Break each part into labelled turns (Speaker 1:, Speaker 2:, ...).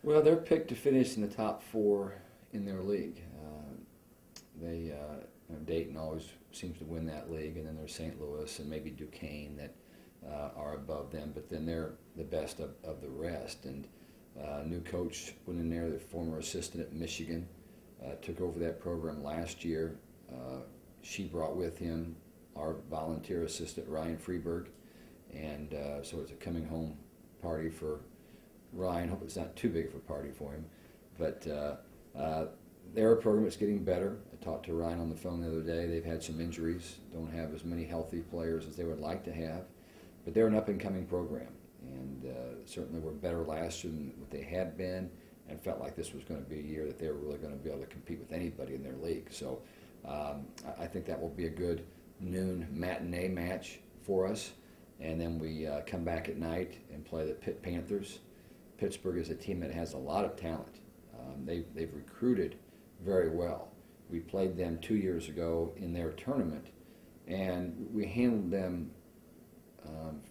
Speaker 1: Well, they're picked to finish in the top four in their league. Dayton always seems to win that league, and then there's St. Louis and maybe Duquesne that are above them, but then they're the best of the rest. And new coach went in there, the former assistant at Michigan, took over that program last year. She brought with him our volunteer assistant, Ryan Freeberg, and so it's a coming home party for Ryan. Hope it's not too big of a party for him, but their program is getting better. I talked to Ryan on the phone the other day. They've had some injuries, don't have as many healthy players as they would like to have, but they're an up-and-coming program, and certainly were better last year than what they had been, and felt like this was going to be a year that they were really going to be able to compete with anybody in their league. So I think that will be a good noon matinee match for us, and then we come back at night and play the Pitt Panthers. Pittsburgh is a team that has a lot of talent. They've recruited very well. We played them 2 years ago in their tournament, and we handled them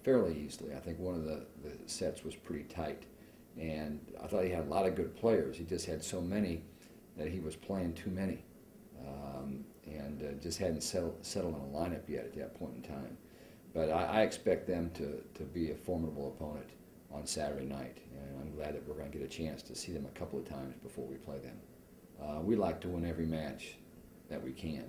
Speaker 1: fairly easily. I think one of the sets was pretty tight, and I thought he had a lot of good players. He just had so many that he was playing too many, and just hadn't settled on a lineup yet at that point in time. But I expect them to be a formidable opponent on Saturday night, and I'm glad that we're going to get a chance to see them a couple of times before we play them. We like to win every match that we can,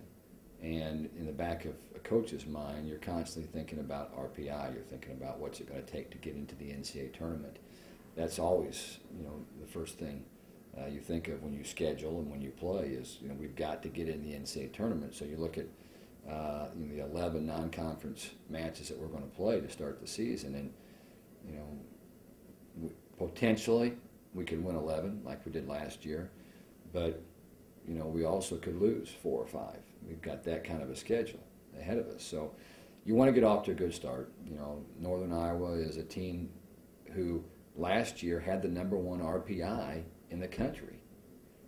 Speaker 1: and in the back of a coach's mind, you're constantly thinking about RPI. You're thinking about what's it going to take to get into the NCAA tournament. That's always, the first thing you think of when you schedule and when you play is, we've got to get in the NCAA tournament. So you look at the 11 non-conference matches that we're going to play to start the season, and potentially we could win 11 like we did last year, but we also could lose 4 or 5. We've got that kind of a schedule ahead of us, so you want to get off to a good start. Northern Iowa is a team who last year had the #1 RPI in the country,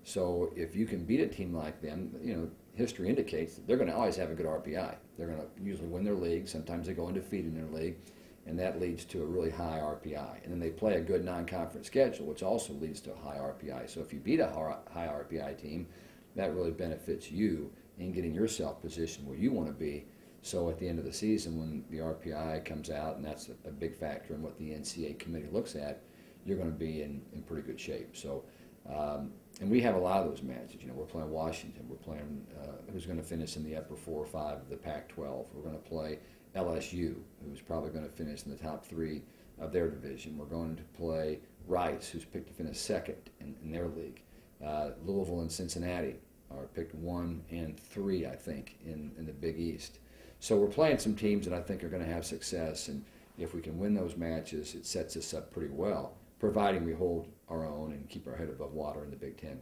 Speaker 1: so if you can beat a team like them, history indicates that they're going to always have a good RPI. They're going to usually win their league. Sometimes they go undefeated in their league, and that leads to a really high RPI. And then they play a good non-conference schedule, which also leads to a high RPI. So if you beat a high RPI team, that really benefits you in getting yourself positioned where you want to be. So at the end of the season, when the RPI comes out, and that's a big factor in what the NCAA committee looks at, you're going to be in pretty good shape. So, and we have a lot of those matches. We're playing Washington. We're playing who's going to finish in the upper 4 or 5 of the Pac-12. We're going to play LSU, who's probably going to finish in the top 3 of their division. We're going to play Rice, who's picked to finish second in their league. Louisville and Cincinnati are picked 1 and 3, I think, in the Big East. So we're playing some teams that I think are going to have success, and if we can win those matches, it sets us up pretty well, providing we hold our own and keep our head above water in the Big Ten.